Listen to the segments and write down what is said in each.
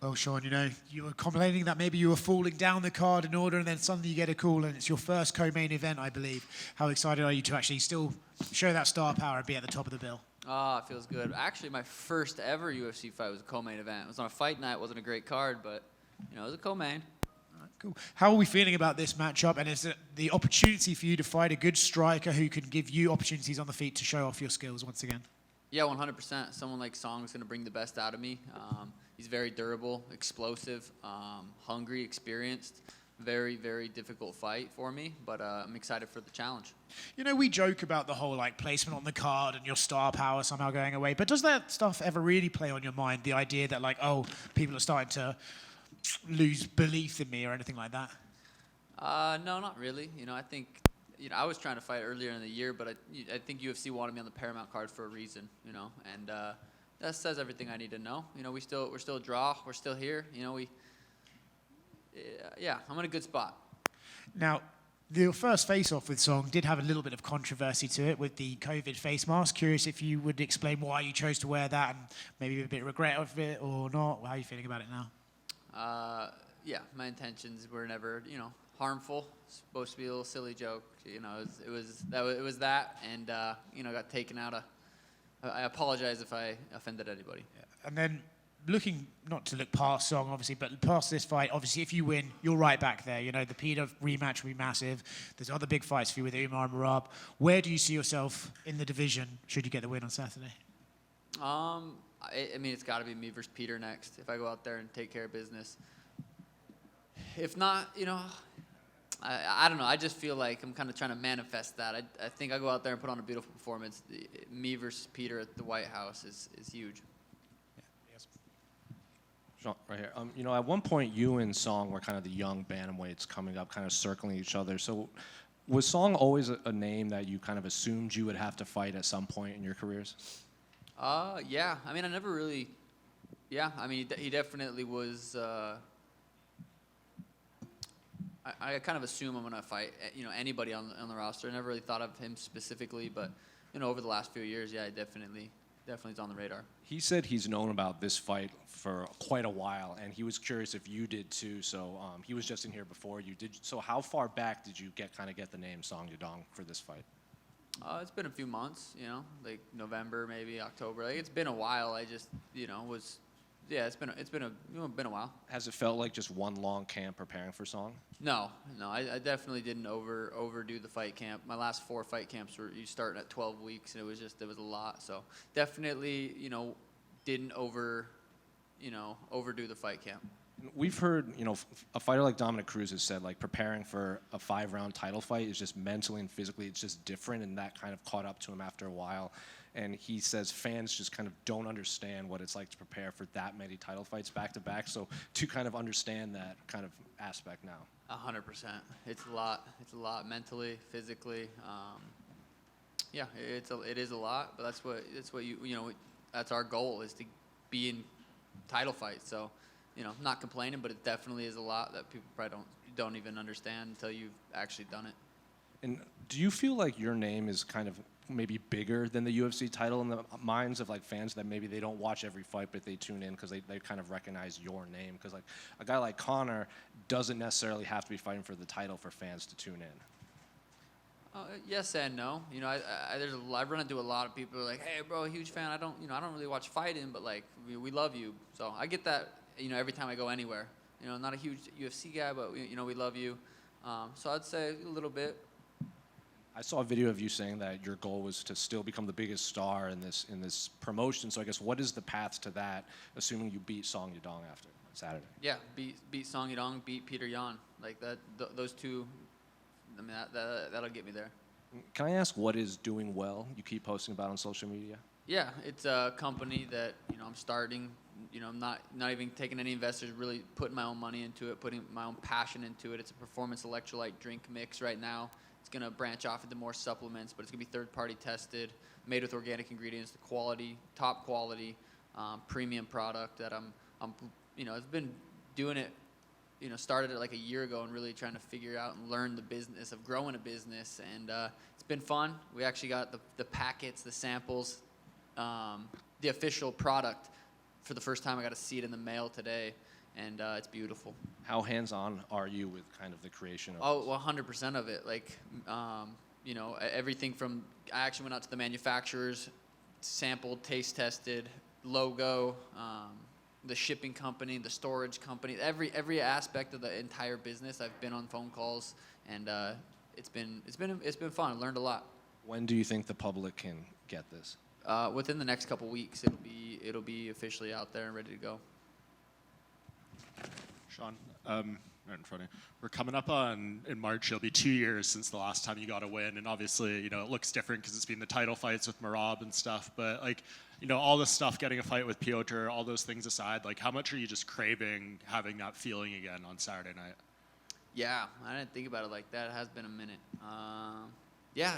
Well, Sean, you were complaining that maybe you were falling down the card in order, and then suddenly you get a call, and it's your first co-main event, I believe. How excited are you to actually still show that star power and be at the top of the bill? Oh, it feels good. Actually, my first ever UFC fight was a co-main event. It was on a fight night. It wasn't a great card, but, it was a co-main. Cool. How are we feeling about this matchup, and is it the opportunity for you to fight a good striker who can give you opportunities on the feet to show off your skills once again? Yeah, 100%. Someone like Song is going to bring the best out of me. He's very durable, explosive, hungry, experienced. Very, very difficult fight for me, but I'm excited for the challenge. We joke about the whole placement on the card and your star power somehow going away, but does that stuff ever really play on your mind? The idea that people are starting to lose belief in me or anything like that? No, not really. I think I was trying to fight earlier in the year, but I think UFC wanted me on the Paramount card for a reason. And that says everything I need to know. We're still a draw. We're still here. I'm in a good spot. Now, the first face-off with Song did have a little bit of controversy to it with the COVID face mask. Curious if you would explain why you chose to wear that and maybe a bit of regret of it or not. How are you feeling about it now? My intentions were never, harmful. It's supposed to be a little silly joke. It was that, and got taken out. I apologize if I offended anybody. Yeah. And then looking, not to look past Song, obviously, but past this fight, obviously, if you win, you're right back there. The Petr rematch will be massive. There's other big fights for you with Umar and Merab. Where do you see yourself in the division should you get the win on Saturday? It's got to be me versus Petr next if I go out there and take care of business. If not, I don't know. I just feel like I'm kind of trying to manifest that. I think I go out there and put on a beautiful performance. Me versus Petr at the White House is huge. Right here. At one point, you and Song were kind of the young bantamweights coming up, kind of circling each other. So was Song always a name that you kind of assumed you would have to fight at some point in your careers? Yeah. I never really... Yeah, he definitely was... I kind of assume I'm going to fight, anybody on the roster. I never really thought of him specifically, but, over the last few years, yeah, definitely is on the radar. He said he's known about this fight for quite a while, and he was curious if you did too. So he was just in here before you did. So how far back did you get the name Song Yadong for this fight? It's been a few months, like November, maybe October. It's been a while. I just, it's been a while. Has it felt like just one long camp preparing for Song? No, I definitely didn't overdo the fight camp. My last 4 fight camps were you start at 12 weeks, and it was a lot. So definitely, didn't overdo the fight camp. We've heard, a fighter like Dominic Cruz has said, preparing for a 5-round title fight is just mentally and physically, it's just different, and that kind of caught up to him after a while. And he says fans just kind of don't understand what it's like to prepare for that many title fights back to back. So to kind of understand that kind of aspect now. 100%. It's a lot. It's a lot mentally, physically. It is a lot. But that's what that's our goal is to be in title fights. So, I'm not complaining, but it definitely is a lot that people probably don't even understand until you've actually done it. And do you feel like your name is kind of maybe bigger than the UFC title in the minds of fans that maybe they don't watch every fight but they tune in because they kind of recognize your name? Because a guy like Conor doesn't necessarily have to be fighting for the title for fans to tune in. Yes and no. I run into a lot of people who are like, hey bro, huge fan. I don't really watch fighting, but we love you. So I get that every time I go anywhere. Not a huge UFC guy, but we love you. So I'd say a little bit. I saw a video of you saying that your goal was to still become the biggest star in this promotion. So I guess what is the path to that, assuming you beat Song Yadong after Saturday? Yeah, beat Song Yadong, beat Petr Yan. Those two, that'll get me there. Can I ask what is doing well you keep posting about on social media? Yeah, it's a company that I'm starting. I'm not even taking any investors, really putting my own money into it, putting my own passion into it. It's a performance electrolyte drink mix right now. It's going to branch off into more supplements, but it's going to be third-party tested, made with organic ingredients, the quality, top quality, premium product that I've been doing it, started it a year ago and really trying to figure out and learn the business of growing a business. And it's been fun. We actually got the packets, the samples, the official product for the first time, I got to see it in the mail today, and it's beautiful. How hands-on are you with kind of the creation of Oh, 100% of it. Like, you know, everything from, I actually went out to the manufacturers, sampled, taste tested, logo, the shipping company, the storage company, every aspect of the entire business. I've been on phone calls, and it's been fun. I learned a lot. When do you think the public can get this? Within the next couple weeks, it'll be officially out there and ready to go. Sean, right in front of you. We're coming up on, in March, it'll be 2 years since the last time you got a win. And obviously, you know, it looks different because it's been the title fights with Merab and stuff. But, like, you know, all this stuff, getting a fight with Petr, all those things aside, like, how much are you just craving having that feeling again on Saturday night? Yeah, I didn't think about it like that. It has been a minute. Yeah,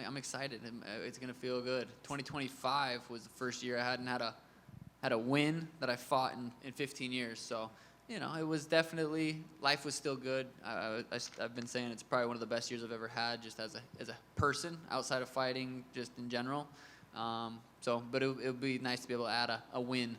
I'm excited. It's gonna feel good. 2025 was the first year I hadn't had a win that I fought in 15 years. So, you know, it was definitely, life was still good. I've been saying it's probably one of the best years I've ever had, just as a person outside of fighting, just in general. But it would be nice to be able to add a win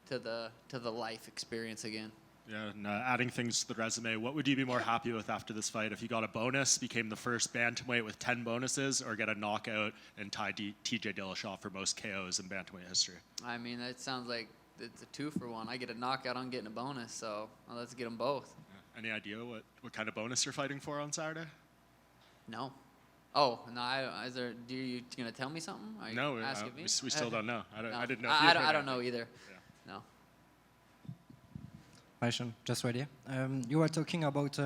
to the life experience again. Yeah, and adding things to the resume, what would you be more happy with after this fight? If you got a bonus, became the first bantamweight with 10 bonuses, or get a knockout and tie TJ Dillashaw for most KOs in bantamweight history? I mean, that sounds like it's a 2-for-1. I get a knockout, I'm getting a bonus, so let's get them both. Yeah. Any idea what kind of bonus you're fighting for on Saturday? No. Oh, no, you gonna tell me something? Are you No, asking me? we still don't know. I didn't know. I don't know either. Yeah. No. Hi, Sean. Just right here. You were talking about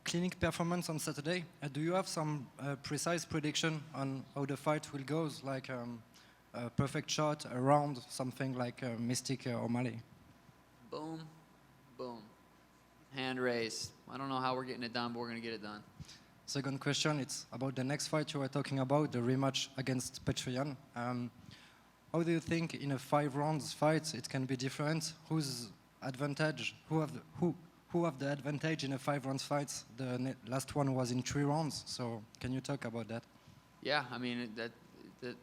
clinic performance on Saturday. Do you have some precise prediction on how the fight will go? Like a perfect shot, a round, something like Mystic or O'Malley? Boom, boom. Hand raised. I don't know how we're getting it done, but we're going to get it done. Second question, it's about the next fight you were talking about, the rematch against Petr. How do you think in a 5 rounds fight it can be different? Who's advantage? Who have the advantage in a 5 rounds fight? The last one was in 3 rounds. So can you talk about that? Yeah, I mean, the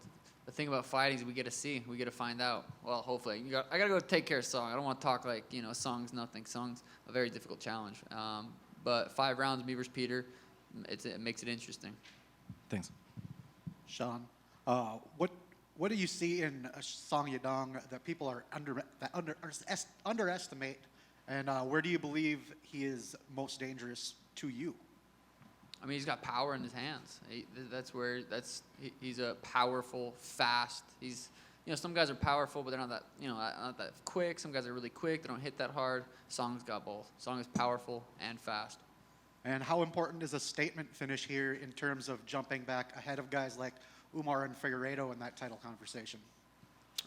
thing about fighting is we get to see, we get to find out. Well, hopefully. I got to go take care of Song. I don't want to talk like, you know, Song's nothing. Song's a very difficult challenge. But 5 rounds, me versus Petr, it makes it interesting. Thanks. Sean, what do you see in Song Yadong that people are underestimate, and where do you believe he is most dangerous to you? I mean, he's got power in his hands. He's a powerful, fast. You know, some guys are powerful, but they're not that, you know, not that quick. Some guys are really quick. They don't hit that hard. Song's got both. Song is powerful and fast. And how important is a statement finish here in terms of jumping back ahead of guys like Umar and Figueiredo in that title conversation?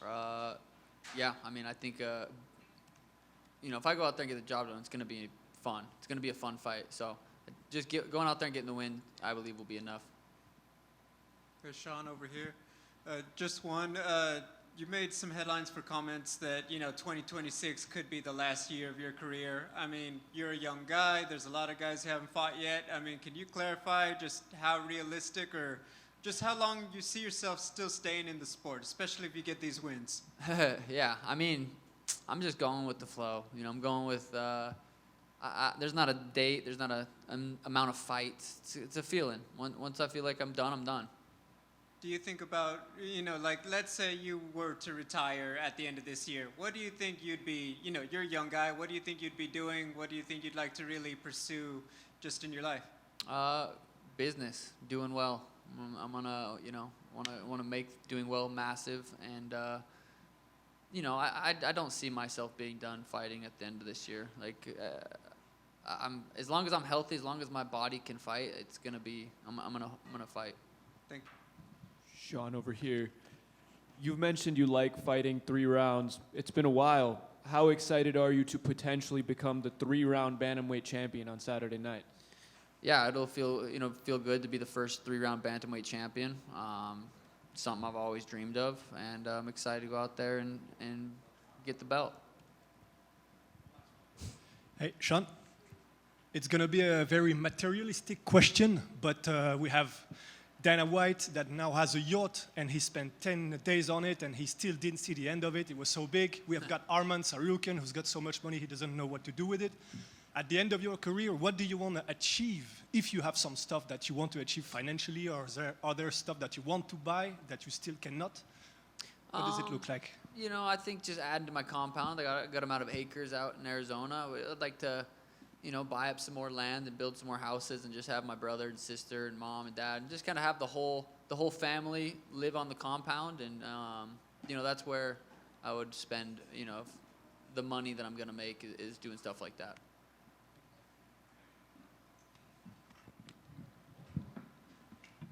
Yeah, I mean, I think, you know, if I go out there and get the job done, it's going to be fun. It's going to be a fun fight. So just going out there and getting the win, I believe, will be enough. There's Sean over here. Just one. You made some headlines for comments that, you know, 2026 could be the last year of your career. I mean, you're a young guy. There's a lot of guys who haven't fought yet. I mean, can you clarify just how realistic or just how long you see yourself still staying in the sport, especially if you get these wins? Yeah, I mean, I'm just going with the flow. You know, I'm going with, there's not a date, there's not an amount of fights. It's a feeling. Once I feel like I'm done, I'm done. Do you think about, you know, like, let's say you were to retire at the end of this year. What do you think you'd be, you know, you're a young guy. What do you think you'd be doing? What do you think you'd like to really pursue just in your life? Business, doing well. I'm gonna, you know, want to make doing well massive, and you know, I don't see myself being done fighting at the end of this year. Like, as long as I'm healthy, as long as my body can fight, it's gonna be. I'm gonna fight. Thank you. Sean, over here. You've mentioned you like fighting 3 rounds. It's been a while. How excited are you to potentially become the 3-round bantamweight champion on Saturday night? Yeah, it'll feel good to be the first 3-round bantamweight champion. Something I've always dreamed of, and I'm excited to go out there and get the belt. Hey, Sean. It's going to be a very materialistic question, but we have Dana White that now has a yacht and he spent 10 days on it and he still didn't see the end of it. It was so big. We have got Arman Sarukian who's got so much money he doesn't know what to do with it. At the end of your career, what do you want to achieve? If you have some stuff that you want to achieve financially, or is there other stuff that you want to buy that you still cannot? What does it look like? You know, I think just adding to my compound. I got a good amount of acres out in Arizona. I'd like to, you know, buy up some more land and build some more houses and just have my brother and sister and mom and dad and just kind of have the whole family live on the compound. And, you know, that's where I would spend, you know, the money that I'm going to make is doing stuff like that.